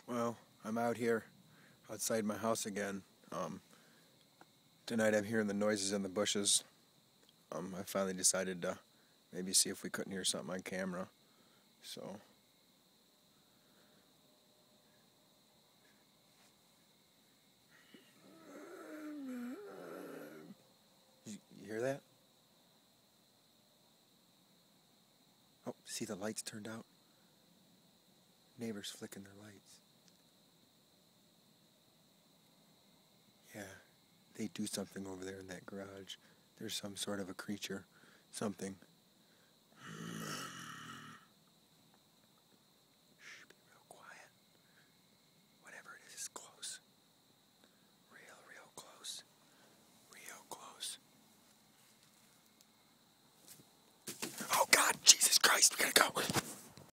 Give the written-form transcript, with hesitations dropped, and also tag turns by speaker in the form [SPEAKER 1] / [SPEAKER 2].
[SPEAKER 1] Well, I'm out here outside my house again. Tonight I'm hearing the noises in the bushes. I finally decided to maybe see if we couldn't hear something on camera. So, you hear that? Oh, see the lights turned out? Neighbors flicking their lights. Yeah, they do something over there in that garage. There's some sort of a creature. Something. Shh, be real quiet. Whatever it is close. Real close. Real close. Oh God, Jesus Christ, we gotta go.